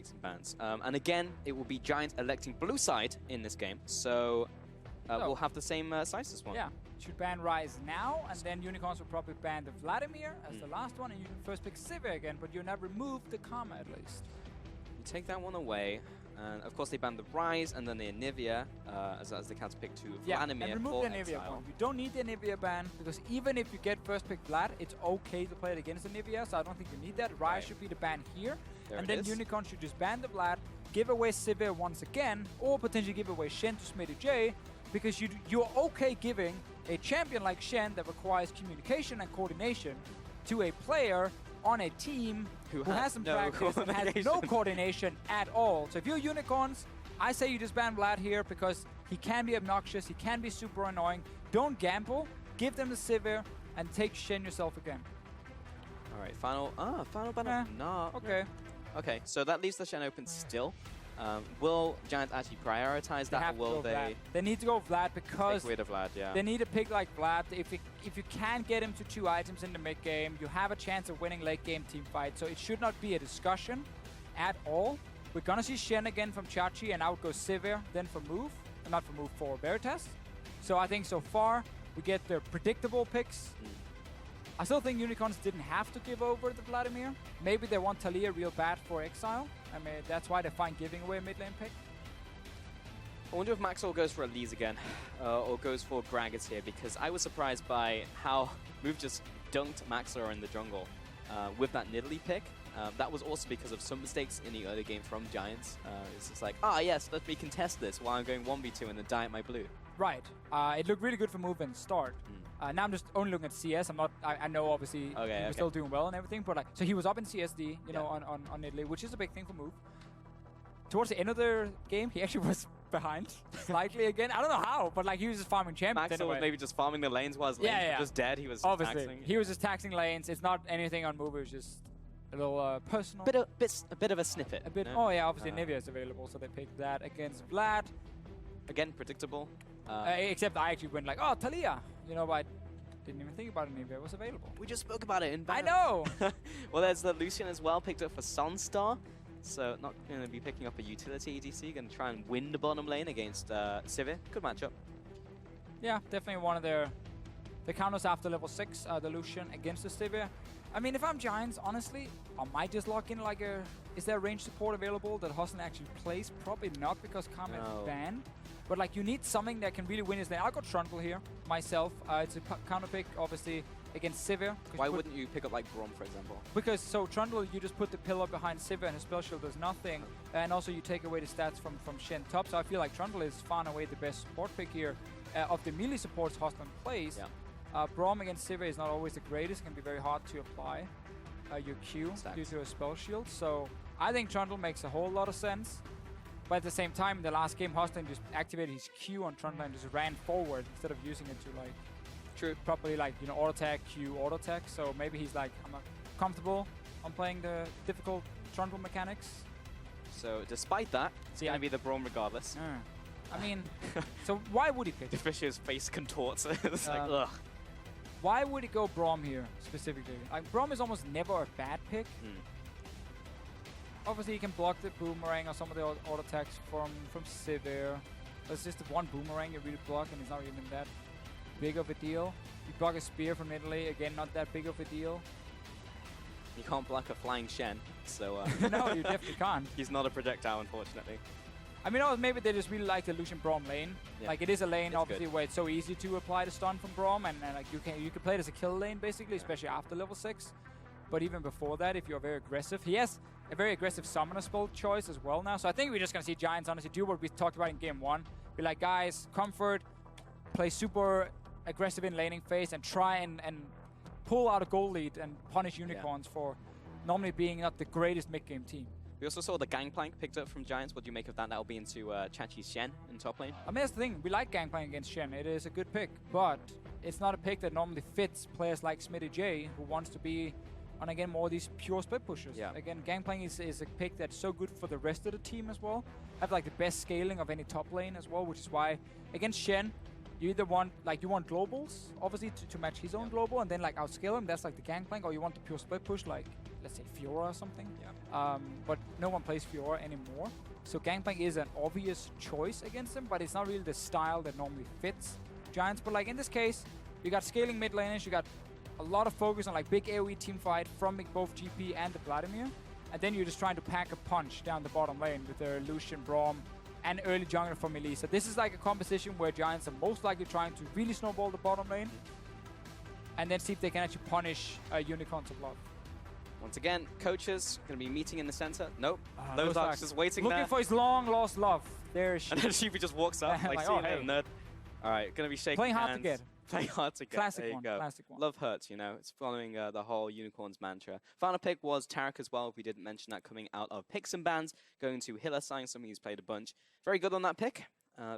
Some bans. And again, it will be Giants electing blue side in this game, so we'll have the same size as one. Yeah, should ban Rise now, and then Unicorns will probably ban the Vladimir as the last one, and you can first pick Civi again, but you'll not remove the Karma at least. You take that one away, and of course they banned the Rise and then the Anivia as the counter pick to Vladimir. And remove the Anivia one. You don't need the Anivia ban, because even if you get first pick Vlad, it's okay to play it against Anivia, so I don't think you need that. Rise should be the ban here. And then Unicorn should just ban the Vlad, give away Civi once again, or potentially give away Shen to Smittyj, because you're okay giving a champion like Shen that requires communication and coordination to a player on a team who hasn't practiced and has no coordination at all. So if you're Unicorns, I say you just ban Vlad here because he can be obnoxious, he can be super annoying. Don't gamble, give them the Civi, and take Shen yourself again. Alright, final ban. No. Okay. Okay, so that leaves the Shen open still. Will Giants actually prioritize that, or will they? They need to go Vlad because pick with Vlad, yeah. They need a pick like Vlad. If you can get him to 2 items in the mid game, you have a chance of winning late game team fight. So it should not be a discussion at all. We're gonna see Shen again from Chachi, and I would go Sivir then for move, not for move, for Veritas. So I think so far we get the predictable picks. I still think Unicorns didn't have to give over the Vladimir. Maybe they want Talia real bad for Exile. I mean, that's why they're fine giving away a mid lane pick. I wonder if Maxlore goes for Elise again, or goes for Gragas here, because I was surprised by how Move just dunked Maxlore in the jungle with that Nidalee pick. That was also because of some mistakes in the early game from Giants. It's just like, yes, let me contest this while I'm going 1v2 and then die at my blue. Right. It looked really good for Move and start. Now I'm just only looking at CS. I'm not. I know obviously he was still doing well and everything, but like, so he was up in CSD, you know, on Nidalee, which is a big thing for Move. Towards the end of the game, he actually was behind slightly again. I don't know how, but like he was just farming champions. Maxlore was maybe just farming the lanes while his lanes were just dead. He was obviously taxing. He was just taxing lanes. It's not anything on Move. It was just a little personal. A bit of a snippet. A bit. Oh yeah, obviously Nivea is available, so they picked that against Vlad. Again, predictable. Except I actually went like, oh, Talia. You know, but I didn't even think about it. Nivea was available. We just spoke about it in ban. I know. Well, there's the Lucian as well, picked up for SONSTAR. So not going to be picking up a utility EDC. Going to try and win the bottom lane against Civi. Good matchup. Yeah, definitely one of the counters after level 6. The Lucian against the Civi. I mean, if I'm Giants, honestly, I might just lock in like a... Is there range support available that Hustlin actually plays? Probably not, because Karma is banned. But like, you need something that can really win his lane. I'll go Trundle here, myself. It's a counter pick, obviously, against Sivir. Why wouldn't you pick up like Braum, for example? Because, so Trundle, you just put the pillar behind Sivir and his spell shield does nothing. And also you take away the stats from Shen top. So I feel like Trundle is far and away the best support pick here. Of the melee supports Hustlin plays. Yeah. Braum against Sivir is not always the greatest. It can be very hard to apply your Q due to a spell shield. So I think Trundle makes a whole lot of sense. But at the same time, in the last game, Hustlin just activated his Q on Trundle and just ran forward instead of using it to like properly, like, you know, auto attack, Q, auto attack. So maybe he's like, I'm not comfortable on playing the difficult Trundle mechanics. So despite that, it's going to be the Braum regardless. I mean, so why would he pick it? Fisher's face contorts. It's like, ugh. Why would he go Braum here specifically? Like, Braum is almost never a bad pick. Obviously, you can block the boomerang or some of the auto attacks from Sivir. That's just the one boomerang you really block, and it's not even that big of a deal. You block a spear from Italy, again, not that big of a deal. You can't block a flying Shen, so... No, you definitely can't. He's not a projectile, unfortunately. I mean, maybe they just really like the Lucian Braum lane. Yeah. Like, it is a lane, obviously, where it's so easy to apply the stun from Braum, and like you can play it as a kill lane, basically, especially after level 6. But even before that, if you're very aggressive, he has a very aggressive summoner spell choice as well now. So I think we're just going to see Giants honestly do what we talked about in game 1. Be like, guys, comfort, play super aggressive in laning phase, and try and pull out a goal lead and punish Unicorns for normally being not the greatest mid-game team. We also saw the Gangplank picked up from Giants. What do you make of that? That'll be into Chachi's Shen in top lane. I mean, that's the thing. We like Gangplank against Shen. It is a good pick, but it's not a pick that normally fits players like Smittyj, who wants to be on, again, more of these pure split pushers. Yeah. Again, Gangplank is a pick that's so good for the rest of the team as well. Have like the best scaling of any top lane as well, which is why against Shen, you either want, like, you want globals, obviously, to match his own global, and then like outscale him. That's like the Gangplank, or you want the pure split push like let's say, Fiora or something. Yeah. But no one plays Fiora anymore. So Gangplank is an obvious choice against him, but it's not really the style that normally fits Giants. But like in this case, you got scaling mid laners, you got a lot of focus on like big AoE team fight from both GP and the Vladimir. And then you're just trying to pack a punch down the bottom lane with the Lucian, Braum, and early jungler from Elise. So this is like a composition where Giants are most likely trying to really snowball the bottom lane and then see if they can actually punish Unicorns of Love. Once again, coaches going to be meeting in the center. Nope. Lozark's just waiting looking there. for his long-lost love. There she And then Sheepy just walks up, like, like, see oh, you later, hey. nerd. All right, going to be shaking Playing hard hands. to get. Playing hard to get. Classic there one, you go. classic one. Love hurts, you know. It's following the whole Unicorns mantra. Final pick was Tarek as well. We didn't mention that, coming out of Picks and Bans, going to Hylissang, something he's played a bunch. Very good on that pick.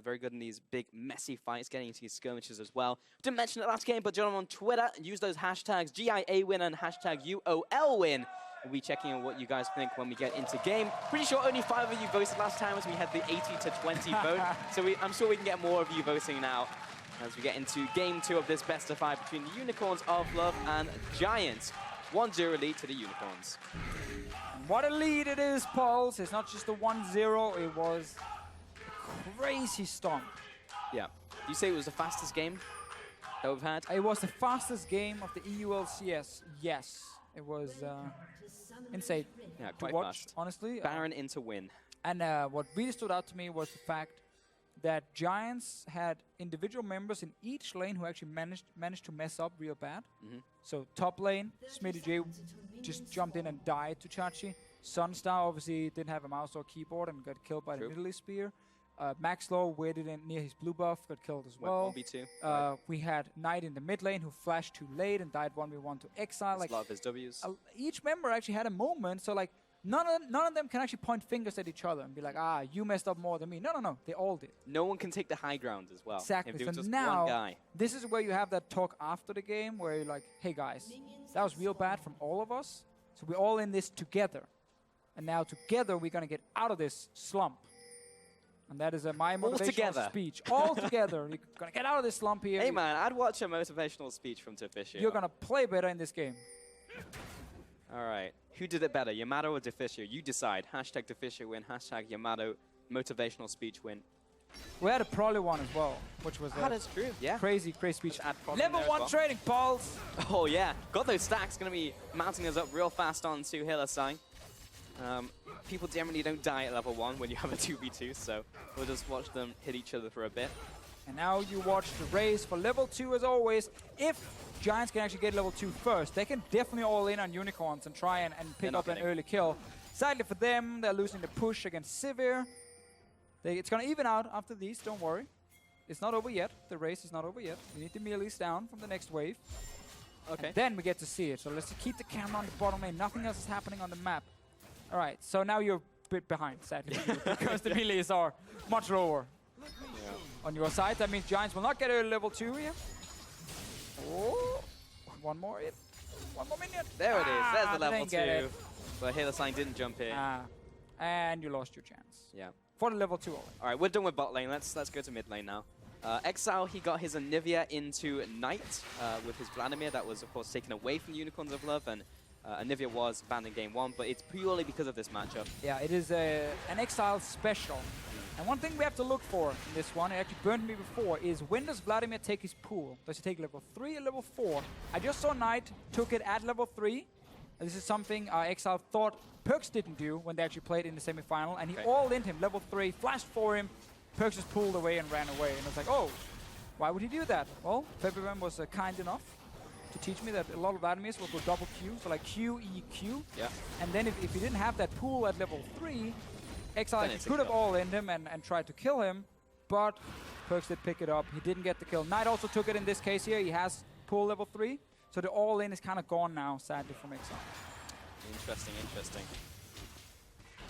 Very good in these big, messy fights, getting into these skirmishes as well. Didn't mention it last game, but join him on Twitter. Use those hashtags GIAWin and hashtag UOLWin. We'll be checking on what you guys think when we get into game. Pretty sure only 5 of you voted last time as we had the 80-20 vote. So I'm sure we can get more of you voting now as we get into game 2 of this best of 5 between the Unicorns of Love and Giants. 1-0 lead to the Unicorns. What a lead it is, Pulse. It's not just a 1-0, it was a crazy stomp. Yeah. You say it was the fastest game that we've had? It was the fastest game of the LCS. Yes, it was insane Yeah, to quite watch, fast. honestly. Baron into win. And what really stood out to me was the fact that Giants had individual members in each lane who actually managed to mess up real bad. So top lane, Smittyj just jumped in and died to Chachi. SONSTAR obviously didn't have a mouse or keyboard and got killed by the Italy spear. Maxlore waited in near his blue buff, got killed as well. 1v2. We had Knight in the mid lane who flashed too late and died 1v1 to Exileh. Like, a lot of his Ws. Each member actually had a moment, so like none of them can actually point fingers at each other and be like, ah, you messed up more than me. No, they all did. No one can take the high ground as well. Exactly. If it So was just now, one guy. this is where you have that talk after the game where you're like, hey guys, that was real bad from all of us. So we're all in this together. And now together we're going to get out of this slump. And that is my motivational speech. All together. You're going to get out of this slump here. Hey man, I'd watch a motivational speech from Deficio. You're going to play better in this game. All right. Who did it better, Yamato or Deficio? You decide. Hashtag Deficio win. Hashtag Yamato motivational speech win. We had a Prolly one as well, which was that's true. Yeah. Crazy speech. Level 1 trading pulse. Oh yeah. Got those stacks. Going to be mounting us up real fast onto Hylissang. People generally don't die at level 1 when you have a 2v2, so we'll just watch them hit each other for a bit. And now you watch the race for level 2 as always. If Giants can actually get level 2 first, they can definitely all in on Unicorns and try and pick up an early kill. Sadly for them, they're losing the push against Sivir. It's going to even out after these, don't worry. It's not over yet. The race is not over yet. We need the melees down from the next wave. Okay. And then we get to see it. So let's keep the camera on the bottom lane. Nothing else is happening on the map. All right, so now you're a bit behind, sadly, because the melees are much lower on your side. That means Giants will not get a level 2 here. Oh, one more hit. One more minion. There it is. There's the level 2. Get But Hylissang didn't jump in. And you lost your chance. Yeah. For the level 2 only. All right, we're done with bot lane. Let's go to mid lane now. Exile, he got his Anivia into Knight with his Vladimir. That was, of course, taken away from the Unicorns of Love, and Anivia was banned in game 1, but it's purely because of this matchup. Yeah, it is an Exile special. And one thing we have to look for in this one, it actually burned me before, is when does Vladimir take his pool? Does he take level 3 or level 4? I just saw Knight took it at level 3. This is something Exile thought Perks didn't do when they actually played in the semi-final, and he all-in'd him, level 3, flashed for him, Perks just pulled away and ran away. And it's like, oh, why would he do that? Well, February was kind enough to teach me that a lot of Vladimirs will go double Q, so like Q, E, Q. Yeah. And then if he didn't have that pool at level 3, Exile could have all-in'd him and tried to kill him, but Perks did pick it up. He didn't get the kill. Knight also took it in this case here. He has pool level 3, so the all-in is kind of gone now, sadly, from Exile. Interesting, interesting.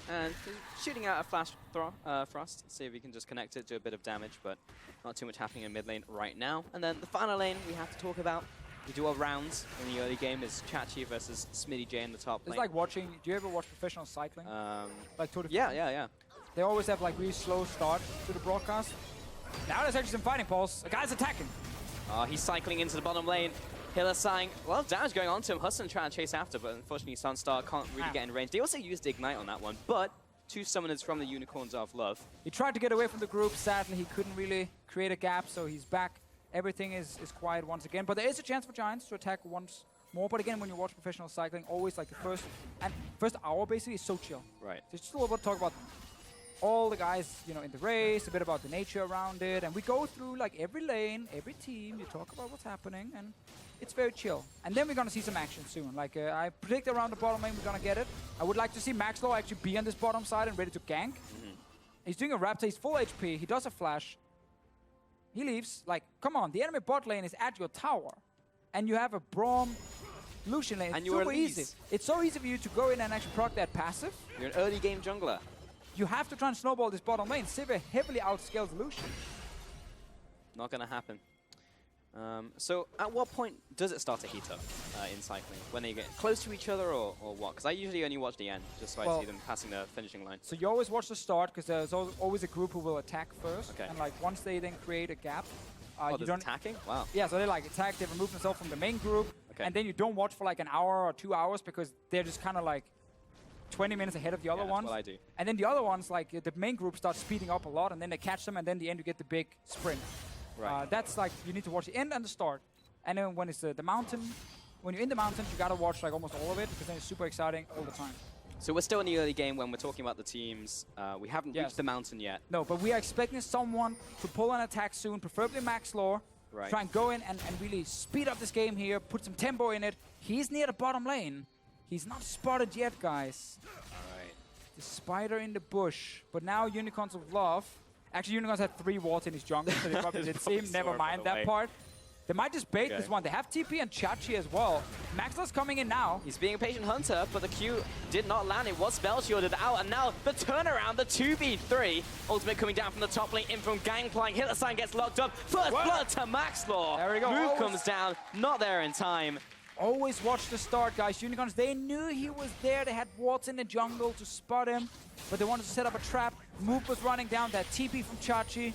And shooting out a flash thrust, see if we can just connect it, do a bit of damage, but not too much happening in mid lane right now. And then the final lane we have to talk about. We do our rounds in the early game is Chachi versus Smittyj in the top lane. It's like watching, do you ever watch professional cycling? Like Tour de France? Yeah. They always have like really slow start to the broadcast. Now there's actually some fighting, Pulse. A guy's attacking. He's cycling into the bottom lane. Hylissang, well, damage going on to him. Hustlin trying to chase after, but unfortunately SONSTAR can't really get in range. They also used Ignite on that one, but 2 summoners from the Unicorns of Love. He tried to get away from the group. Sadly, he couldn't really create a gap, so he's back. Everything is quiet once again, but there is a chance for Giants to attack once more. But again, when you watch professional cycling, always like the first hour basically is so chill. Right. So just a little bit talk about all the guys, you know, in the race, a bit about the nature around it, and we go through like every lane, every team. You talk about what's happening, and it's very chill. And then we're gonna see some action soon. Like I predict around the bottom lane, we're gonna get it. I would like to see Maxlore actually be on this bottom side and ready to gank. He's doing a Raptor. He's full HP. He does a flash. He leaves. Like, come on, the enemy bot lane is at your tower, and you have a Braum Lucian lane. It's super easy. It's so easy for you to go in and actually proc that passive. You're an early game jungler. You have to try and snowball this bottom lane. Sivir heavily outscales Lucian. Not gonna happen. So at what point does it start to heat up in cycling? When they get close to each other or what? Because I usually only watch the end, just so I see them passing the finishing line. So you always watch the start, because there's always a group who will attack first. Okay. And like once they then create a gap, you don't attacking? Wow. Yeah, so they like attack, they remove themselves from the main group, okay. And then you don't watch for like an hour or 2 hours, because they're just kind of like 20 minutes ahead of the other ones. That's what I do. And then the other ones, like the main group starts speeding up a lot, and then they catch them, and then the end you get the big sprint. Right. That's like, you need to watch the end and the start. And then when it's the mountain, when you're in the mountains, you gotta watch like almost all of it, because then it's super exciting all the time. So we're still in the early game when we're talking about the teams. We haven't reached the mountain yet. No, but we are expecting someone to pull an attack soon, preferably Maxlore. Right. Try and go in and really speed up this game here, put some tempo in it. He's near the bottom lane. He's not spotted yet, guys. All right. The spider in the bush. But now Unicorns of Love. Actually, Unicorns had 3 wards in his jungle, so they probably did see him. Never mind that part. They might just bait this one. They have TP and Chachi as well. Maxlore's coming in now. He's being a patient hunter, but the Q did not land. It was spell shielded out, and now the turnaround, the 2v3. Ultimate coming down from the top lane, in from Gangplank. Hylissang gets locked up. First blood to Maxlore. There we go. Move comes down, not there in time. Always watch the start, guys. Unicorns, they knew he was there. They had wards in the jungle to spot him, but they wanted to set up a trap. Move was running down. That TP from Chachi.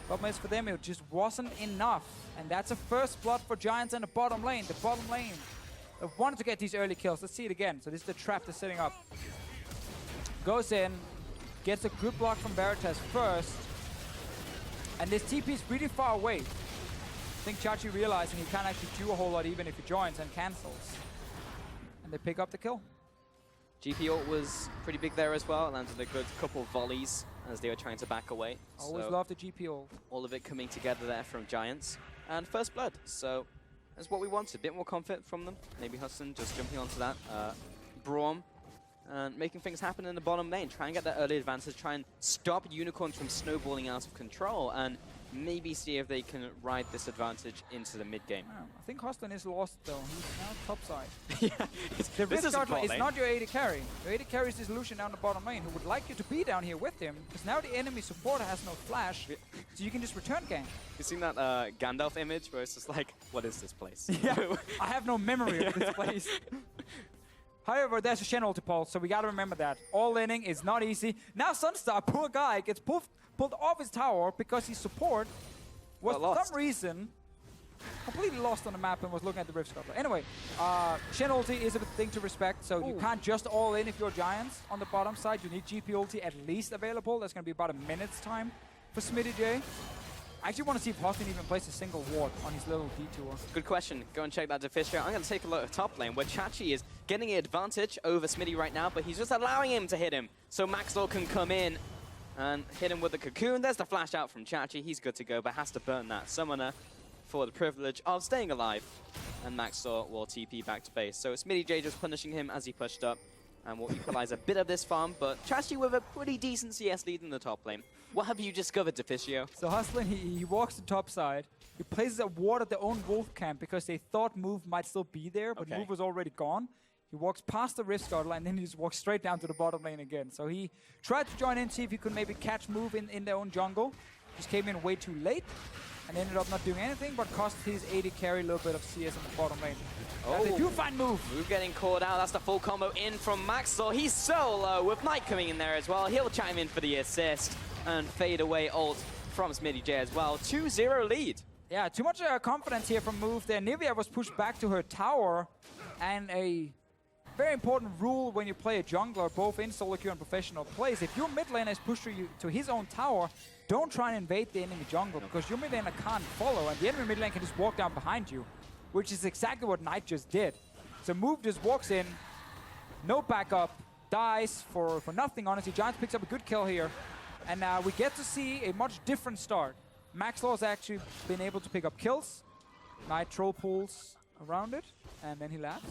Problem is for them, it just wasn't enough. And that's a first blood for Giants in the bottom lane. The bottom lane. They wanted to get these early kills. Let's see it again. So this is the trap they're setting up. Goes in, gets a good block from Veritas first. And this TP is really far away. I think Chachi realizing he can't actually do a whole lot even if he joins and cancels. And they pick up the kill. GP ult was pretty big there as well. Landed a good couple of volleys as they were trying to back away. Always love the GP ult. All of it coming together there from Giants. And first blood, so that's what we wanted. A bit more confident from them. Maybe Hustlin just jumping onto that. Braum and making things happen in the bottom lane. Try and get that early advantage. Try and stop Unicorns from snowballing out of control. And maybe see if they can ride this advantage into the mid game. Oh, I think Hustlin is lost though. He's now top side. Yeah, the Vizicsacsi is not your AD carry. Your AD carry is this Lucian down the bottom lane who would like you to be down here with him, because now the enemy support has no flash, so you can just return gank. You seen that Gandalf image where it's just like, what is this place? Yeah, I have no memory of this place. However, there's a Shen ulti pulse, so we gotta remember that. All laning is not easy. Now SONSTAR, poor guy, gets pulled off his tower because his support was for some reason completely lost on the map and was looking at the Rift Scuttler. Anyway, Shen ulti is a thing to respect, so you can't just all in if you're Giants on the bottom side. You need GP ulti at least available. That's going to be about a minute's time for Smittyj. I actually want to see if Hustlin even plays a single ward on his little detour. Good question. Go and check that Deficio. I'm going to take a look at top lane where Chachi is getting an advantage over Smittyj right now, but he's just allowing him to hit him so Maxlore can come in and hit him with the cocoon. There's the flash out from Chachi. He's good to go, but has to burn that summoner for the privilege of staying alive. And Maxlore will TP back to base. So Smittyj just punishing him as he pushed up and will equalize a bit of this farm, but Chachi with a pretty decent CS lead in the top lane. What have you discovered, Deficio? So Hustlin, he walks the top side. He places a ward at their own wolf camp because they thought Move might still be there, but Move was already gone. He walks past the Rift Scuttler and then he just walks straight down to the bottom lane again. So he tried to join in, see if he could maybe catch Move in their own jungle. Just came in way too late and ended up not doing anything, but cost his AD carry a little bit of CS in the bottom lane. Oh, they do find Move. Move getting caught out. That's the full combo in from Maxlore. He's so low with Knight coming in there as well. He'll chime in for the assist and fade away ult from Smittyj as well. 2-0 lead. Yeah, too much confidence here from Move there. Nivea was pushed back to her tower, and a very important rule when you play a jungler, both in solo queue and professional plays, if your mid laner is pushed to his own tower, don't try and invade the enemy jungle, because your mid laner can't follow, and the enemy mid lane can just walk down behind you, which is exactly what Knight just did. So Move just walks in, no backup, dies for nothing, honestly. Giants picks up a good kill here, and we get to see a much different start. Maxlore's actually been able to pick up kills. Knight troll pulls around it, and then he laughs.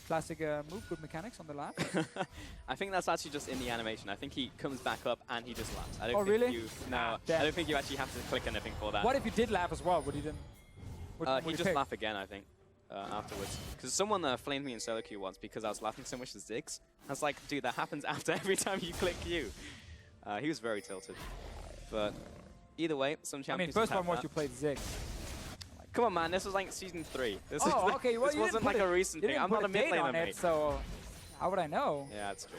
Classic move, good mechanics on the laugh. I think that's actually just in the animation. I think he comes back up and he just laughs. I don't think really? I don't think you actually have to click anything for that. What if you did laugh as well? Would he then? He just laugh again, I think, afterwards. Because someone flamed me in solo queue once because I was laughing so much at Ziggs. I was like, dude, that happens after every time you click Q. He was very tilted. But either way, some champions. I mean, first one was you played Ziggs. Come on, man, this was like season 3. This okay, well, this wasn't like a recent thing. I'm not a mid laner, mate. So how would I know? Yeah, that's true.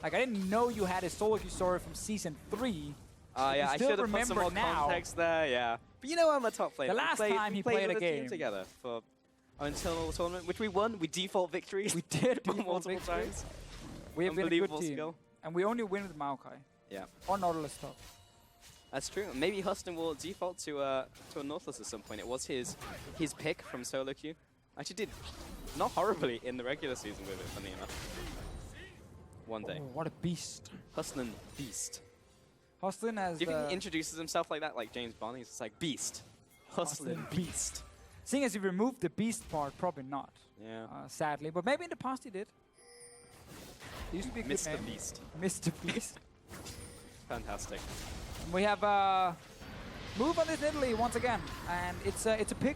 Like, I didn't know you had a solo queue story from season 3. Yeah, I should have put some more context there, yeah. But you know I'm a top player. The last time he played a game together for our internal tournament, which we won. We default victories. We did multiple times. We have been a good team. Skill. And we only win with Maokai. Yeah. Or Nautilus top. That's true. Maybe Hustlin will default to a Nautilus at some point. It was his pick from solo queue. Actually did not horribly in the regular season with it, funny enough. One day. Oh, what a beast. Hustlin beast. Hustlin has... Do you think he introduces himself like that, like James Bond? He's just like, beast. Hustlin beast. Seeing as he removed the beast part, probably not. Yeah. Sadly. But maybe in the past he did. He used to be a good name. Mr. Beast. Mr. Beast. Fantastic. We have Move on this Italy once again, and it's a pick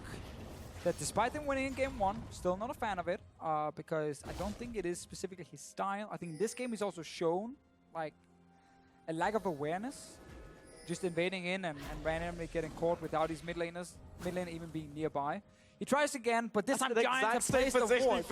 that, despite them winning in game 1, still not a fan of it, because I don't think it is specifically his style. I think this game is also shown like a lack of awareness, just invading in and randomly getting caught without his mid laner even being nearby. He tries again, but this time Giants have placed the ward.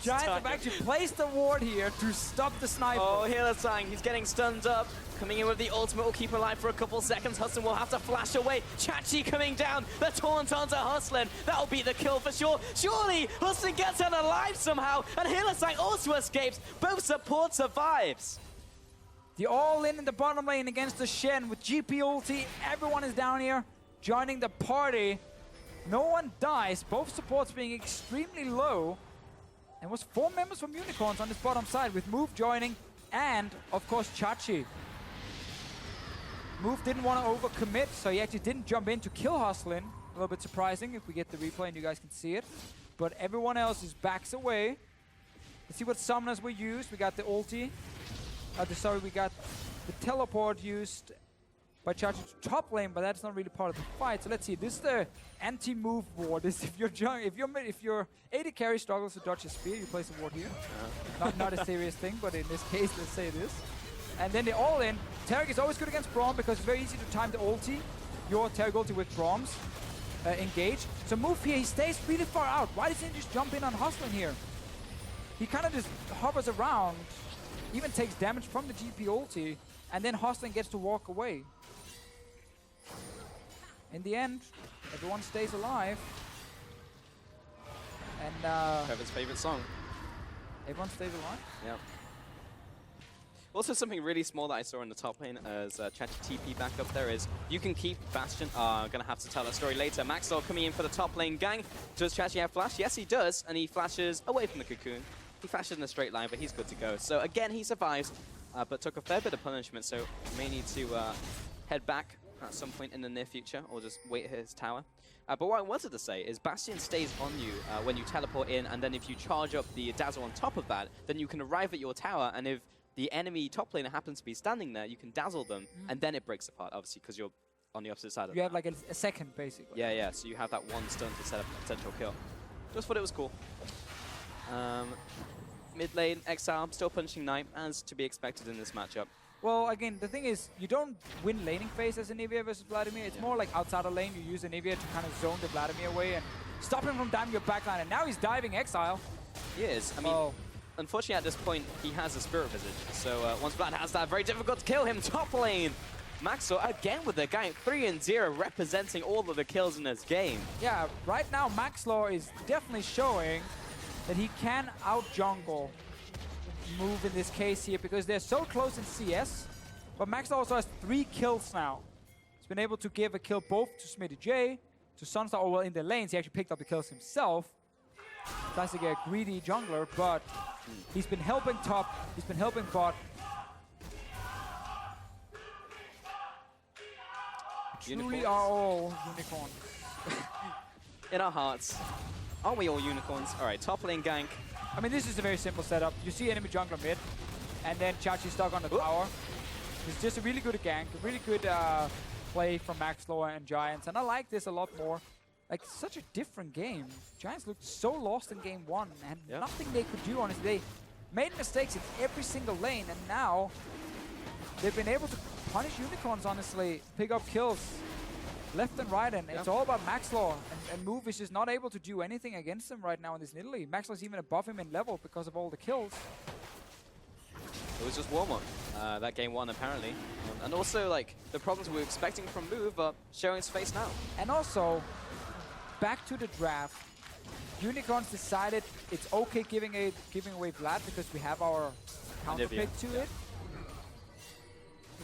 Giants have actually placed the ward here to stop the sniper. Oh, Hylissang, he's getting stunned up. Coming in with the ultimate will keep him alive for a couple seconds. Hustlin will have to flash away. Chachi coming down. The taunt onto Hustlin. That'll be the kill for sure. Surely Hustlin gets out alive somehow. And Hylissang also escapes. Both support survives. The all-in the bottom lane against the Shen with GP ulti. Everyone is down here joining the party. No one dies, both supports being extremely low. And was 4 members from Unicorns on this bottom side with Move joining and, of course, Chachi. Move didn't want to overcommit, so he actually didn't jump in to kill Hustlin. A little bit surprising if we get the replay and you guys can see it. But everyone else is backs away. Let's see what summoners were used. We got the ulti. We got the teleport used by Chachi to top lane, but that's not really part of the fight. So let's see. This is the anti-move ward. This if your AD carry struggles to dodge a spear, you place a ward here. Not a serious thing, but in this case, let's say it is. And then the all-in. Taric is always good against Braum because it's very easy to time the ulti. Your Taric ulti with Braum's engage. So Move here, he stays really far out. Why doesn't he just jump in on Hustlin here? He kind of just hovers around, even takes damage from the GP ulti, and then Hustlin gets to walk away. In the end, everyone stays alive. And Trevor's favorite song. Everyone stays alive? Yeah. Also, something really small that I saw in the top lane as Chachi TP back up there is you can keep Bastion. I'm going to have to tell that story later. Maxlore coming in for the top lane gang. Does Chachi have flash? Yes, he does. And he flashes away from the cocoon. He flashes in a straight line, but he's good to go. So again, he survives, but took a fair bit of punishment. So may need to head back at some point in the near future, or just wait at his tower. But what I wanted to say is Bastion stays on you when you teleport in, and then if you charge up the dazzle on top of that, then you can arrive at your tower, and if the enemy top laner happens to be standing there, you can dazzle them, and then it breaks apart, obviously, because you're on the opposite side of it. You have like a second, basically. Yeah, yeah, so you have that one stun to set up a potential kill. Just thought it was cool. Mid lane, Exile, still punching Knight, as to be expected in this matchup. Well, again, the thing is, you don't win laning phase as Anivia versus Vladimir. It's more like outside of lane, you use Anivia to kind of zone the Vladimir away and stop him from diving your backline. And now he's diving Exile. He is. I mean, unfortunately, at this point, he has a Spirit Visage. So once Vlad has that, very difficult to kill him. Top lane. Maxlore again with the gank, 3-0, representing all of the kills in this game. Yeah, right now Maxlore is definitely showing that he can out-jungle move in this case here because they're so close in CS. But Maxlore also has 3 kills now. He's been able to give a kill both to Smittyj, to SONSTAR, or well, in the lanes. He actually picked up the kills himself. Classic greedy jungler, but he's been helping top, he's been helping bot. Truly are all unicorns. In our hearts. Aren't we all unicorns? Alright, top lane gank. I mean, this is a very simple setup. You see enemy jungler mid, and then Chachi stuck on the tower. It's just a really good gank, a really good play from Maxlore and Giants, and I like this a lot more. Like, such a different game. Giants looked so lost in game 1, and nothing they could do, honestly. They made mistakes in every single lane, and now they've been able to punish unicorns, honestly, pick up kills left and right, and it's all about Maxlore. And Move is just not able to do anything against him right now in this Nidalee. Maxlore's even above him in level because of all the kills. It was just warm-up, that game 1 apparently. And also, like, the problems we were expecting from Move are showing its face now. And also, back to the draft, Unicorns decided it's okay giving away Vlad because we have our counter pick to it.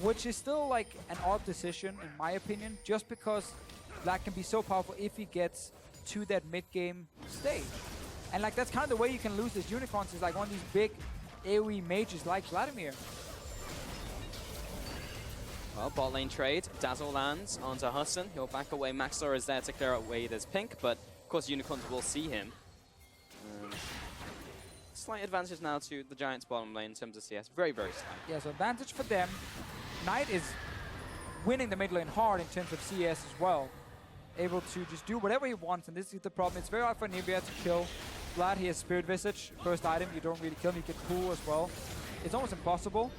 Which is still like an odd decision in my opinion, just because Vlad can be so powerful if he gets to that mid-game stage. And like that's kind of the way you can lose this Unicorns is like one of these big AoE mages like Vladimir. Well, bot lane trade. Dazzle lands onto Hustlin. He'll back away. Maxlore is there to clear away this pink, but of course Unicorns will see him. Slight advantage now to the Giants bottom lane in terms of CS. Very, very slight. Yeah, so advantage for them. Knight is winning the mid lane hard in terms of CS as well. Able to just do whatever he wants, and this is the problem. It's very hard for Nivea to kill Vlad. He has Spirit Visage. First item, you don't really kill him. You get cool as well. It's almost impossible.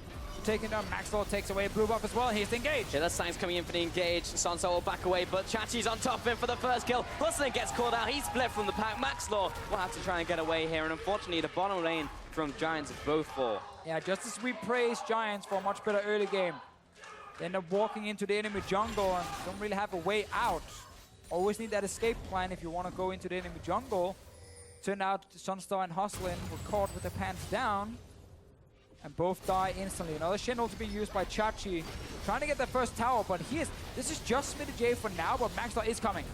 Taking down Maxlore takes away blue buff as well. He's engaged. Hylissang's coming in for the engage. SONSTAR will back away, but Chachi's on top of him for the first kill. Hustlin gets called out. He's split from the pack. Maxlore will have to try and get away here, and unfortunately, the bottom lane from Giants is both fall. Yeah, just as we praise Giants for a much better early game, they end up walking into the enemy jungle and don't really have a way out. Always need that escape plan if you want to go into the enemy jungle. Turned out SONSTAR and Hustlin were caught with their pants down. And both die instantly. Another Shinhold to be used by Chachi. Trying to get the first tower, but this is just Smittyj for now, but Maxlore is coming.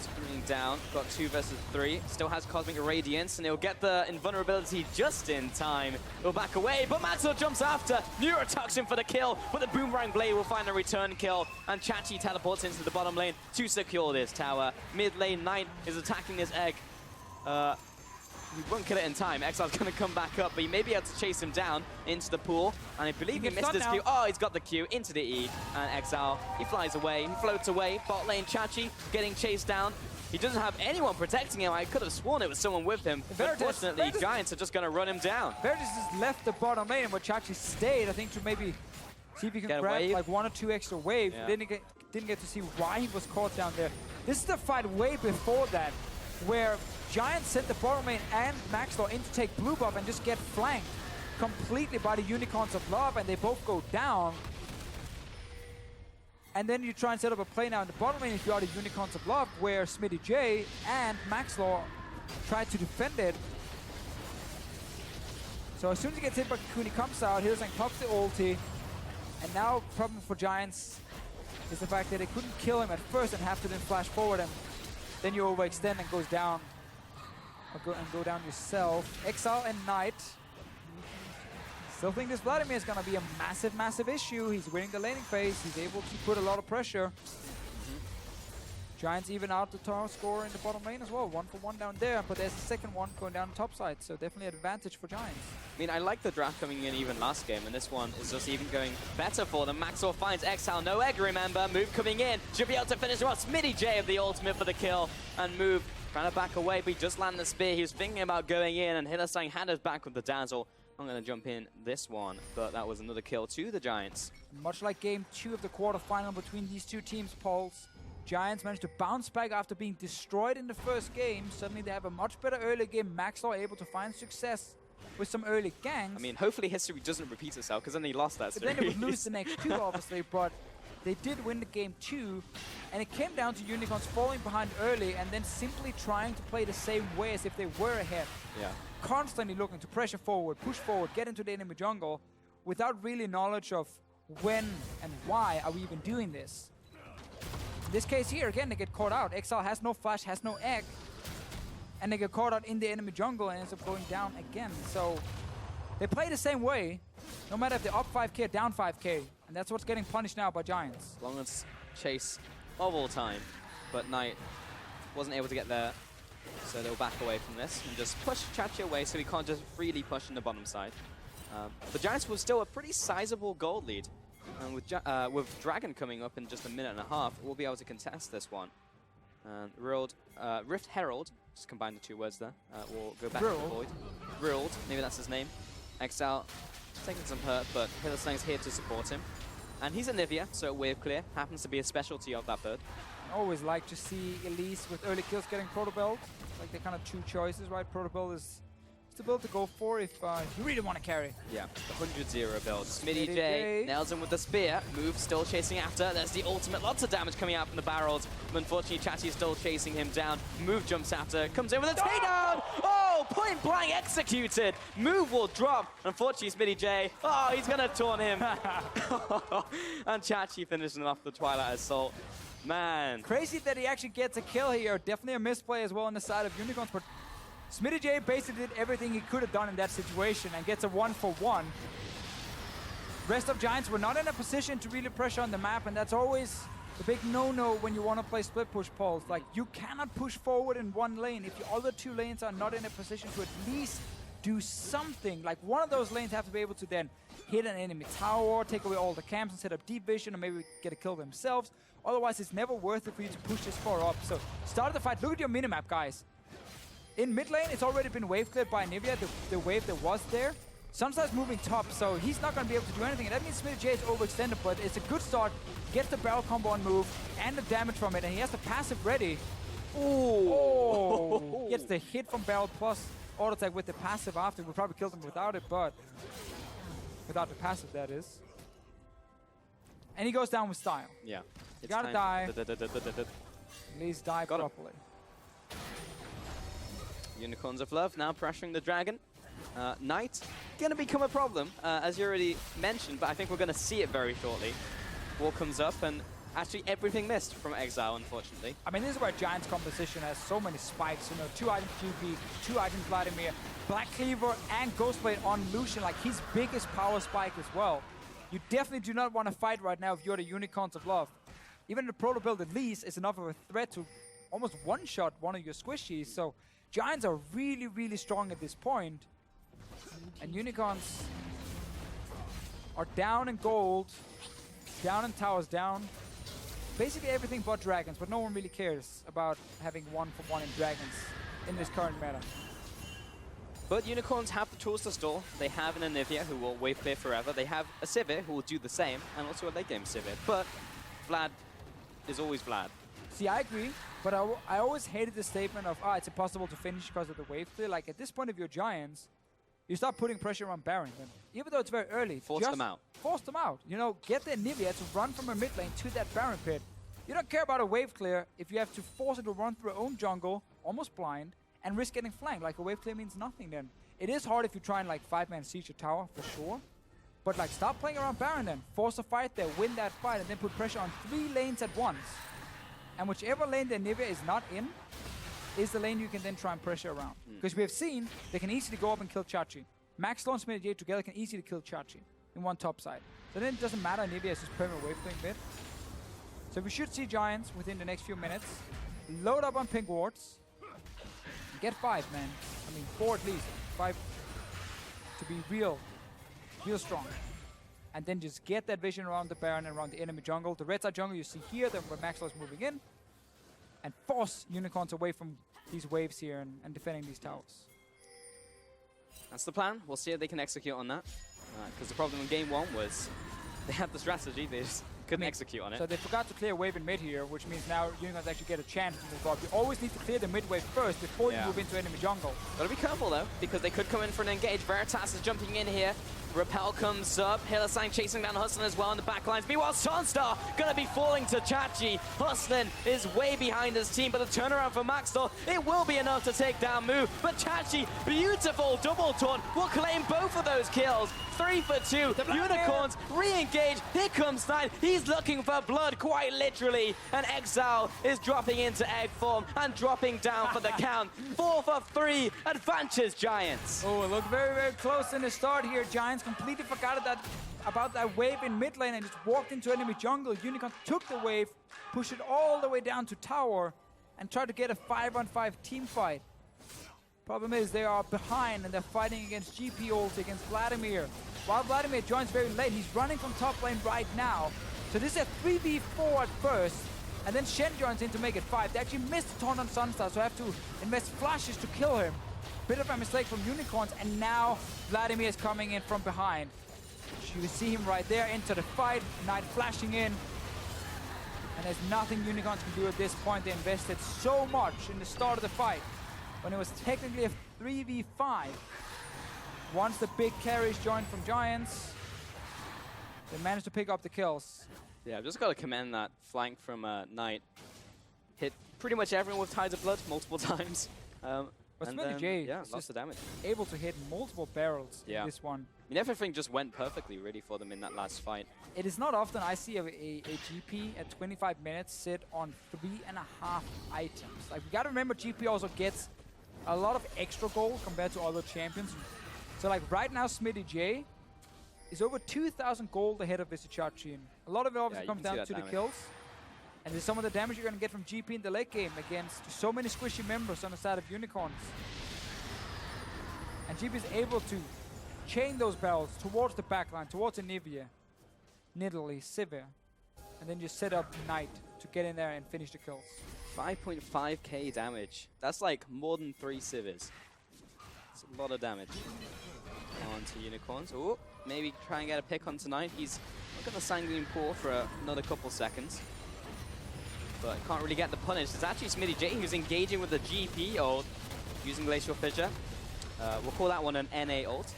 Screaming down, got 2 versus 3. Still has Cosmic Radiance, and he'll get the invulnerability just in time. He'll back away, but Maxlore jumps after. Neurotoxin for the kill, but the Boomerang Blade will find a return kill. And Chachi teleports into the bottom lane to secure this tower. Mid lane, Knight is attacking this egg. He won't kill it in time. Exile's going to come back up, but he may be able to chase him down into the pool. And I believe he missed his Q. Oh, he's got the Q into the E. And Exile, he flies away, he floats away. Bot lane, Chachi getting chased down. He doesn't have anyone protecting him. I could have sworn it was someone with him. Unfortunately, Giants are just going to run him down. Veritas has left the bottom lane, where Chachi stayed, I think, to maybe see if he can grab like 1 or 2 extra waves. Yeah. Didn't get to see why he was caught down there. This is the fight way before that, where Giants sent the bottom lane and Maxlore in to take blue buff and just get flanked completely by the Unicorns of Love, and they both go down. And then you try and set up a play now in the bottom lane if you are the Unicorns of Love, where Smittyj and Maxlore try to defend it. So as soon as he gets hit by Cocoon, he comes out, Hylissang pops the ulti, and now problem for Giants is the fact that they couldn't kill him at first and have to then flash forward, and then you overextend and goes down. Or go down yourself. Exile and Knight. Still think this Vladimir is going to be a massive, massive issue. He's winning the laning phase. He's able to put a lot of pressure. Giants even out the tower score in the bottom lane as well. 1 for 1 down there, but there's a second one going down the top side, so definitely an advantage for Giants. I mean, I like the draft coming in even last game, and this one is just even going better for them. Maxlore finds Exile, no egg, remember. Move coming in, should be able to finish well. Smittyj of the ultimate for the kill, and Move trying to back away, but he just landed the spear. He was thinking about going in, and Hylissang had us back with the Dazzle. I'm going to jump in this one, but that was another kill to the Giants. Much like game 2 of the quarterfinal between these two teams, Pauls, Giants managed to bounce back after being destroyed in the first game. Suddenly they have a much better early game. Maxlore able to find success with some early ganks. I mean, hopefully history doesn't repeat itself, because then he lost that series. Then they would lose the next 2, obviously, but they did win the game 2, and it came down to Unicorns falling behind early and then simply trying to play the same way as if they were ahead. Yeah. Constantly looking to pressure forward, push forward, get into the enemy jungle, without really knowledge of when and why are we even doing this. In this case here, again, they get caught out. Exileh has no flash, has no egg, and they get caught out in the enemy jungle and ends up going down again. So they play the same way, no matter if they're up 5k or down 5k, and that's what's getting punished now by Giants. As long as chase of all time, but Knight wasn't able to get there, so they'll back away from this and just push Chatchi away so he can't just freely push in the bottom side. The Giants was still a pretty sizable gold lead, and with Dragon coming up in just a minute and a half, we'll be able to contest this one. Rift Herald, just combine the two words there, will go back to the void. Rild, maybe that's his name. Exileh taking some hurt, but Hylissang's here to support him. And he's a Nivea, so wave clear happens to be a specialty of that bird. I always like to see Elise with early kills getting Proto Belt. Like they're kind of two choices, right? Proto Belt is the build to go for if you really want to carry. Yeah, the 100-0 build. Smittyj nails him with the spear. Move still chasing after. There's the ultimate. Lots of damage coming out from the barrels. But unfortunately, Chatchi's still chasing him down. Move jumps after. Comes in with a takedown. Oh, point blank executed. Move will drop. Unfortunately, Smittyj. Oh, he's going to taunt him. And Chatchi finishes him off the Twilight Assault. Man. Crazy that he actually gets a kill here. Definitely a misplay as well on the side of Unicorns. But Smittyj basically did everything he could have done in that situation and gets a 1-for-1. Rest of Giants were not in a position to really pressure on the map, and that's always the big no-no when you want to play split push pulls. Like, you cannot push forward in one lane if your other two lanes are not in a position to at least do something. Like, one of those lanes have to be able to then hit an enemy tower, take away all the camps and set up deep vision, or maybe get a kill themselves. Otherwise, it's never worth it for you to push this far up. So, start the fight. Look at your minimap, guys. In mid lane, it's already been wave cleared by Nivea, the wave that was there. SONSTAR's moving top, so he's not going to be able to do anything. And that means Smittyj is overextended, but it's a good start. Gets the barrel combo on move and the damage from it, and he has the passive ready. Ooh. Oh. Gets the hit from barrel plus auto attack with the passive after. We'll probably kill him without it, but without the passive, that is. And he goes down with style. Yeah. You gotta die. At least die properly. Unicorns of Love now pressuring the Dragon. Knight gonna become a problem, as you already mentioned, but I think we're gonna see it very shortly. Wall comes up and actually everything missed from Exileh, unfortunately. I mean, this is where Giants' composition has so many spikes. You know, 2 items GP, 2 items Vladimir, Black Cleaver and Ghostblade on Lucian, like his biggest power spike as well. You definitely do not want to fight right now if you're the Unicorns of Love. Even the Proto build at least is enough of a threat to almost one-shot one of your squishies, so Giants are really, really strong at this point. And Unicorns are down in gold, down in towers, down basically everything but dragons, but no one really cares about having 1-for-1 in dragons in this current meta. But Unicorns have the tools to stall. They have an Anivia who will wave clear forever. They have a Sivir who will do the same, and also a late game Sivir. But Vlad is always Vlad. See, I agree, but I always hated the statement of, it's impossible to finish because of the wave clear. Like, at this point of your Giants, you start putting pressure on Baron. And even though it's very early, force them out. Force them out. You know, get the Anivia to run from a mid lane to that Baron pit. You don't care about a wave clear if you have to force it to run through your own jungle, almost blind, and risk getting flanked. Like, a wave clear means nothing then. It is hard if you try and, like, 5-man siege a tower, for sure. But, like, stop playing around Baron then. Force a fight there, win that fight, and then put pressure on 3 lanes at once. And whichever lane the Anivia is not in is the lane you can then try and pressure around. Because we have seen they can easily go up and kill Chatchi. Maxlore and Smittyj together can easily kill Chatchi in one top side. So then it doesning matter, Anivia is just permanent wave playing mid. So we should see Giants within the next few minutes. Load up on pink wards. Get 5, man. I mean, 4 at least. 5 to be real strong. And then just get that vision around the Baron and around the enemy jungle. The red side jungle you see here, then where Maxlore is moving in. And force Unicorns away from these waves here and defending these towers. That's the plan. We'll see if they can execute on that. Because the problem in game 1 was they had the strategy, they just Couldn't execute on it. So they forgot to clear wave in mid here, which means now Unicorns actually get a chance to move up. You always need to clear the mid wave first before you move into enemy jungle. Gotta be careful though, because they could come in for an engage. Veritas is jumping in here. Repel comes up. Hylissang chasing down Hustlin as well in the back lines. Meanwhile, SONSTAR gonna be falling to Chatchi. Hustlin is way behind his team, but the turnaround for Maxlore, it will be enough to take down Moo. But Chatchi, beautiful double taunt, will claim both of those kills. 3 for 2. Unicorns re-engage. Here comes Smittyj. He's looking for blood, quite literally. And Exileh is dropping into egg form and dropping down for the count. 4 for 3. Advances Giants. Oh, it looked very, very close in the start here. Giants completely forgot about that wave in mid lane and just walked into enemy jungle. Unicorn took the wave, pushed it all the way down to tower, and tried to get a 5-on-5 team fight. Problem is, they are behind and they're fighting against GP ult against Vladimir. While Vladimir joins very late, he's running from top lane right now. So this is a 3v4 at first, and then Shen joins in to make it 5. They actually missed the taunt on SONSTAR, so I have to invest flashes to kill him. Bit of a mistake from Unicorns, and now Vladimir is coming in from behind. You see him right there, into the fight, Knight flashing in. And there's nothing Unicorns can do at this point. They invested so much in the start of the fight, when it was technically a 3v5. Once the big carries joined from Giants, they managed to pick up the kills. Yeah, I've just got to commend that flank from Knight. Hit pretty much everyone with Tides of Blood multiple times. But Smittyj lots of damage. Able to hit multiple barrels in this one. I mean, everything just went perfectly, really, for them in that last fight. It is not often I see a GP at 25 minutes sit on 3.5 items. Like, we gotta remember, GP also gets a lot of extra gold compared to other champions. So, like, right now, Smittyj is over 2,000 gold ahead of Vizicsacsi. A lot of it obviously comes down to the kills. And there's some of the damage you're gonna get from GP in the late game against so many squishy members on the side of Unicorns. And GP is able to chain those barrels towards the backline, towards Anivia, Nidalee, Sivir, and then just set up Knight to get in there and finish the kills. 5.5k damage. That's like more than 3 Sivirs. It's a lot of damage. Onto Unicorns. Oh, maybe try and get a pick on tonight. He's look at the Sanguine Pool for another couple seconds. But can't really get the punish. It's actually Smittyj who's engaging with the GP ult using Glacial Fissure. We'll call that one an NA ult.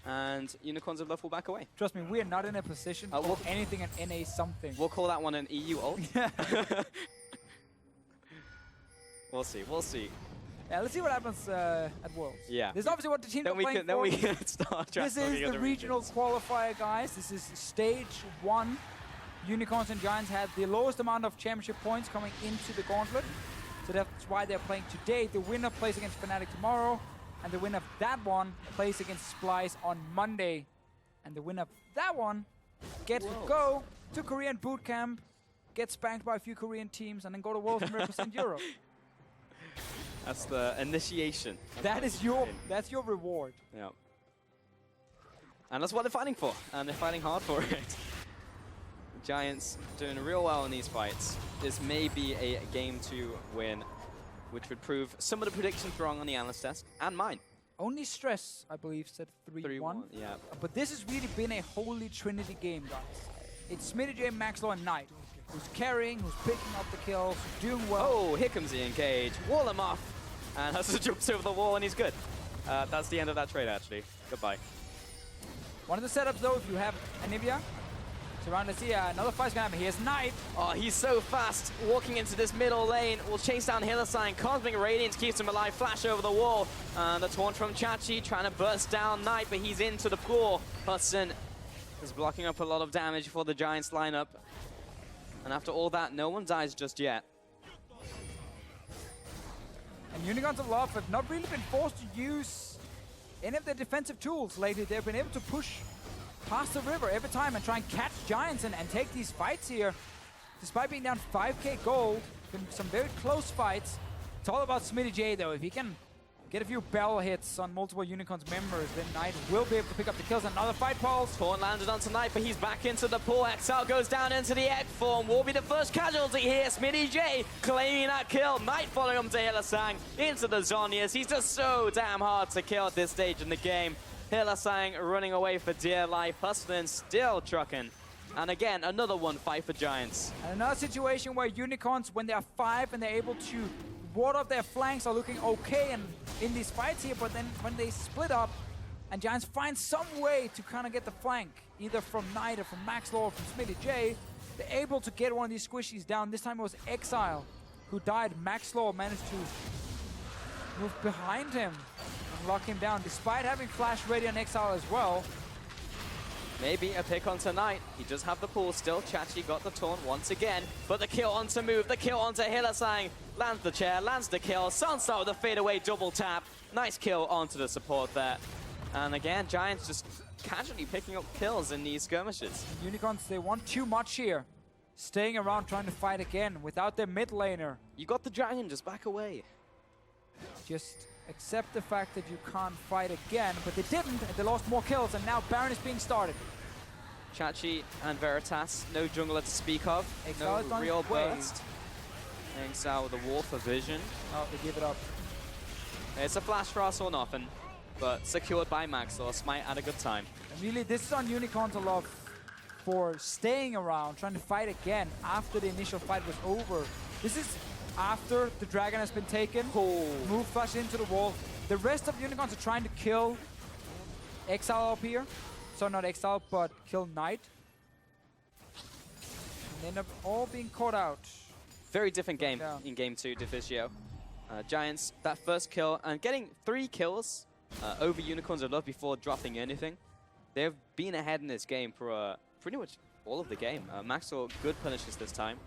And Unicorns have left, will back away. Trust me, we are not in a position to call anything an NA something. We'll call that one an EU ult. We'll see, we'll see. Yeah, let's see what happens at Worlds. Yeah. This is obviously what the teams are playing for. Then we can start. This is the regional qualifier, guys. This is stage 1. Unicorns and Giants had the lowest amount of championship points coming into the gauntlet. So that's why they're playing today. The winner plays against Fnatic tomorrow. And the winner of that one plays against Splice on Monday. And the winner of that one gets to go to Korean boot camp, get spanked by a few Korean teams, and then go to Worlds and represent Europe. That's the initiation. That's your reward. Yeah. And that's what they're fighting for. And they're fighting hard for it. Giants doing real well in these fights. This may be a game to win, which would prove some of the predictions wrong on the analyst desk, and mine. Only Stress, I believe, said 3-1. Yeah. But this has really been a holy trinity game, guys. It's Smittyj, Maxlore, and Knight, who's carrying, who's picking up the kills, who's doing well. Oh, here comes the engage. Wall him off. And Hustle jumps over the wall, and he's good. That's the end of that trade, actually. Goodbye. One of the setups, though, if you have Anivia, surround, let's see, another fight's gonna happen. Here's Knight. Oh, he's so fast. Walking into this middle lane. Will chase down Hylissang. Cosmic Radiance keeps him alive. Flash over the wall. And the taunt from Chatchi trying to burst down Knight, but he's into the pool. Hustlin is blocking up a lot of damage for the Giants lineup. And after all that, no one dies just yet. And Unicorns of Love have not really been forced to use any of their defensive tools lately. They've been able to push past the river every time and try and catch Giants and take these fights here. Despite being down 5k gold, been some very close fights. It's all about Smittyj though. If he can get a few bell hits on multiple Unicorns members, then Knight will be able to pick up the kills. Another fight, Pulse. Taunt landed onto Knight, but he's back into the pool. Exileh goes down into the egg form. Will be the first casualty here. Smittyj claiming that kill. Knight following him to Hylissang into the Zhonya's. He's just so damn hard to kill at this stage in the game. Hylissang running away for dear life. Hustlin still trucking. And again, another 1-5 for Giants. And another situation where Unicorns, when they are 5 and they're able to ward up their flanks, are looking okay in these fights here, but then when they split up and Giants find some way to kind of get the flank, either from Knight or from Maxlore or from Smittyj, they're able to get one of these squishies down. This time it was Exileh who died. Maxlore managed to move behind him and lock him down, despite having flash ready on Exileh as well. Maybe a pick onto Knight. He does have the pull still. Chachi got the taunt once again, but the kill onto move, the kill onto Hylissang. Lands the chair, lands the kill. SONSTAR with a fadeaway double tap. Nice kill onto the support there. And again, Giants just casually picking up kills in these skirmishes. Unicorns, they want too much here. Staying around trying to fight again without their mid laner. You got the dragon, just back away. Just accept the fact that you can't fight again, but they didn't, and they lost more kills, and now Baron is being started. Chachi and Veritas, no jungler to speak of. Exileh no real burst. Exileh with a wall for vision. Oh, they give it up. It's a flash for us or nothing, but secured by Maxlore. Smite had a good time. And really, this is on Unicorns a lot for staying around, trying to fight again after the initial fight was over. This is after the dragon has been taken. Oh. Move flash into the wall. The rest of Unicorns are trying to kill Exileh up here. So not Exileh, but kill Knight. And they end up all being caught out. Very different game in game 2, Vizicsacsi. Giants, that first kill, and getting 3 kills over Unicorns of Love before dropping anything. They've been ahead in this game for pretty much all of the game. Maxlore, good punishes this time.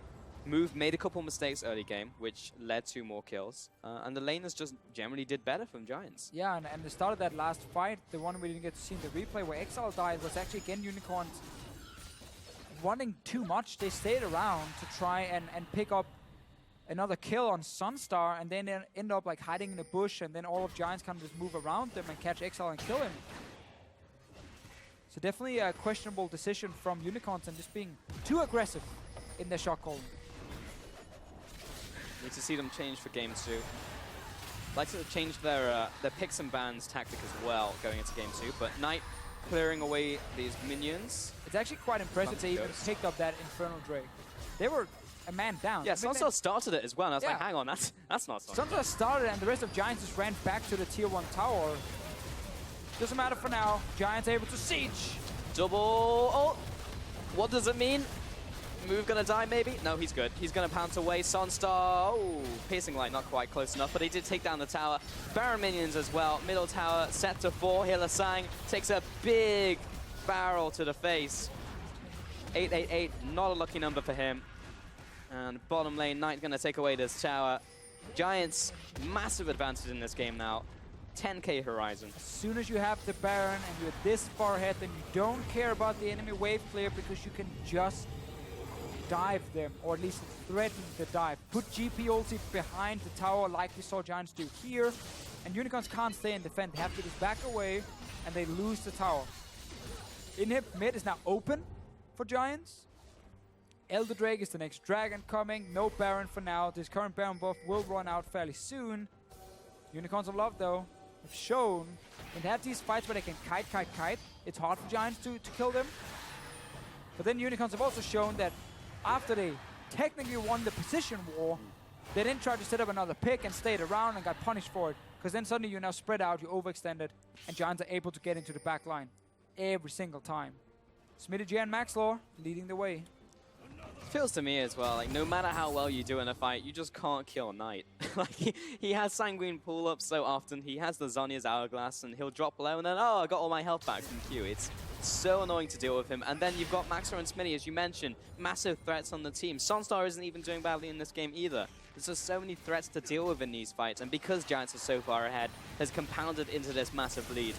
Move made a couple mistakes early game, which led to more kills. And the laners just generally did better from Giants. Yeah, and the start of that last fight, the one we didn't get to see in the replay where Exileh died, was actually again Unicorns wanting too much. They stayed around to try and pick up another kill on SONSTAR, and then they end up like hiding in a bush, and then all of Giants kind of just move around them and catch Exileh and kill him. So definitely a questionable decision from Unicorns and just being too aggressive in their shot calling. Need to see them change for game 2. Like to change their picks and bans tactic as well going into game 2, but Knight clearing away these minions. It's actually quite impressive they even picked up that Infernal Drake. They were a man down. Yeah, SONSTAR started it as well, and I was like, hang on, that's not SONSTAR. SONSTAR started, and the rest of Giants just ran back to the tier 1 tower. Doesn't matter for now. Giants able to siege. Double ult. What does it mean? Move gonna die maybe? No, he's good. He's gonna pounce away. SONSTAR. Oh, piercing light not quite close enough, but he did take down the tower. Baron minions as well. Middle tower set to 4. Hylissang takes a big barrel to the face. 888, not a lucky number for him. And bottom lane, Knight gonna take away this tower. Giants, massive advantage in this game now. 10k horizon. As soon as you have the Baron and you're this far ahead, then you don't care about the enemy wave clear because you can just dive them, or at least threaten the dive. Put GP ulti behind the tower like we saw Giants do here, and Unicorns can't stay and defend. They have to just back away, and they lose the tower. Inhib mid is now open for Giants. Elder Drake is the next dragon coming. No Baron for now. This current Baron buff will run out fairly soon. Unicorns of Love, though, have shown when they have these fights where they can kite, it's hard for Giants to kill them. But then Unicorns have also shown that after they technically won the position war, they didn't try to set up another pick and stayed around and got punished for it. Because then suddenly you're now spread out, you overextended, and Giants are able to get into the back line every single time. Smittyj and Maxlore leading the way. Feels to me as well, like no matter how well you do in a fight, you just can't kill Knight. Like he has Sanguine pull-ups so often, he has the Zhonya's Hourglass, and he'll drop below and then, oh, I got all my health back from Q. It's so annoying to deal with him. And then you've got Maxlore and Smittyj, as you mentioned, massive threats on the team. SONSTAR isn't even doing badly in this game either. There's just so many threats to deal with in these fights, and because Giants are so far ahead, has compounded into this massive lead.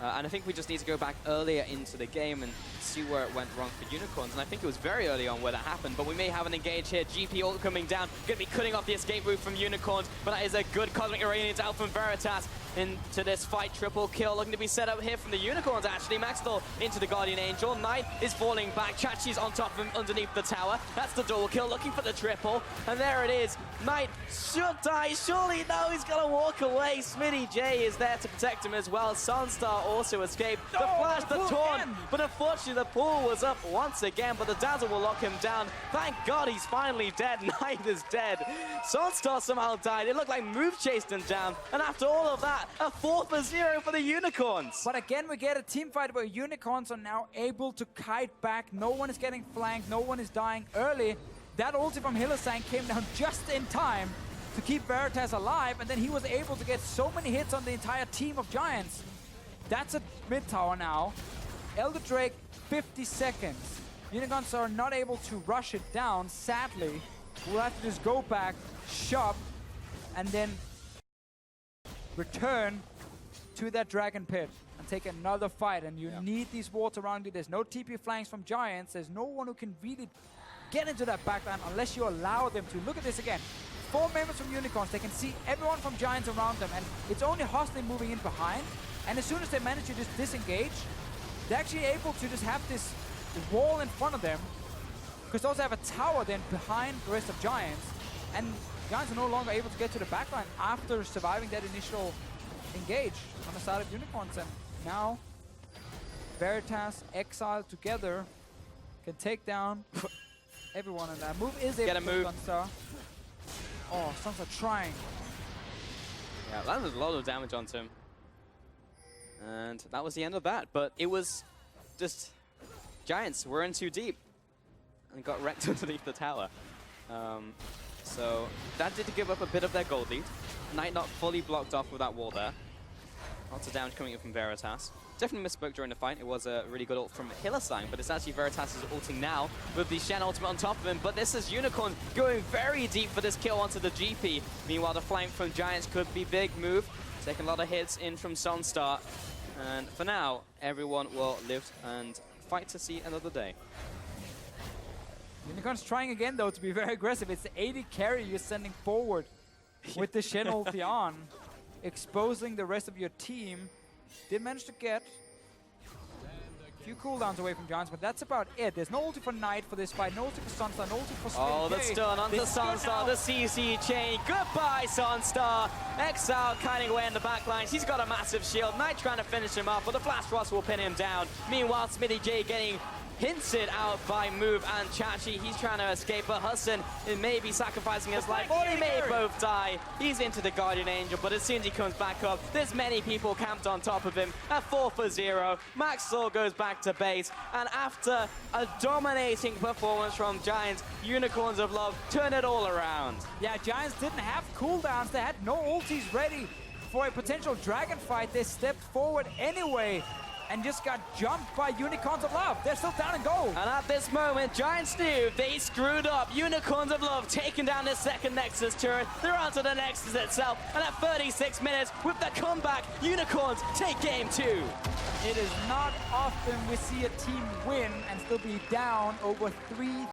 And I think we just need to go back earlier into the game and see where it went wrong for Unicorns. And I think it was very early on where that happened, but we may have an engage here. GP ult coming down, going to be cutting off the escape route from Unicorns, but that is a good Cosmic Irradiance out from Veritas into this fight. Triple kill looking to be set up here from the Unicorns, actually. Maxlore into the Guardian Angel. Knight is falling back. Chachi's on top of him underneath the tower. That's the double kill, looking for the triple. And there it is. Knight should die. Surely, no, he's going to walk away. Smittyj is there to protect him as well. SONSTAR also escape. The flash, the taunt, but unfortunately the pull was up once again, but the dazzle will lock him down. Thank God he's finally dead. Knight is dead. SONSTAR somehow died. It looked like Move chased him down, and after all of that, a 4-0 for the Unicorns. But again, we get a team fight where Unicorns are now able to kite back. No one is getting flanked, no one is dying early. That ulti from Hylissang came down just in time to keep Veritas alive, and then he was able to get so many hits on the entire team of Giants. That's a mid tower now. Elder Drake, 50 seconds. Unicorns are not able to rush it down, sadly. We'll have to just go back, shop, and then return to that Dragon Pit and take another fight. And you need these wards around you. There's no TP flanks from Giants. There's no one who can really get into that backline unless you allow them to. Look at this again. 4 members from Unicorns. They can see everyone from Giants around them, and it's only Hustlin moving in behind. And as soon as they manage to just disengage, they're actually able to just have this wall in front of them, because they also have a tower then behind the rest of Giants, and Giants are no longer able to get to the backline after surviving that initial engage on the side of Unicorns. And now Veritas, Exileh together can take down everyone, and that move is able to move. SONSTAR. Oh, SONSTAR trying. Yeah, that was a lot of damage onto him. And that was the end of that, but it was just Giants were in too deep and got wrecked underneath the tower. So that did give up a bit of their gold lead. Knight not fully blocked off with that wall there. Lots of damage coming in from Veritas. Definitely misspoke during the fight. It was a really good ult from Hylissang, but it's actually Veritas is ulting now with the Shen ultimate on top of him. But this is Unicorn going very deep for this kill onto the GP. Meanwhile, the flank from Giants could be big. Move, taking a lot of hits in from SONSTAR. And for now, everyone will live and fight to see another day. Unicorn's trying again, though, to be very aggressive. It's the 80 carry you're sending forward with the Shen ulti on, exposing the rest of your team. Did manage to get a few cooldowns away from Giants, but that's about it. There's no ulti for Knight for this fight, no ulti for SONSTAR, no ulti for Smittyj. Oh, the stun onto SONSTAR, the CC chain. Goodbye, SONSTAR. Exileh kiting away in the backline. He's got a massive shield. Knight trying to finish him off, but the Flash Frost will pin him down. Meanwhile, Smittyj getting hinted out by Move and Chachi. He's trying to escape, but Hustlin may be sacrificing his life, or he may both die. He's into the Guardian Angel, but as soon as he comes back up, there's many people camped on top of him. A 4-0. Maxlore goes back to base, and after a dominating performance from Giants, Unicorns of Love turn it all around. Yeah, Giants didn't have cooldowns. They had no ultis ready for a potential dragon fight. They stepped forward anyway and just got jumped by Unicorns of Love. They're still down and go. And at this moment, Giants knew they screwed up. Unicorns of Love taking down the second Nexus turret. They're onto the Nexus itself. And at 36 minutes, with the comeback, Unicorns take game 2. It is not often we see a team win and still be down over 3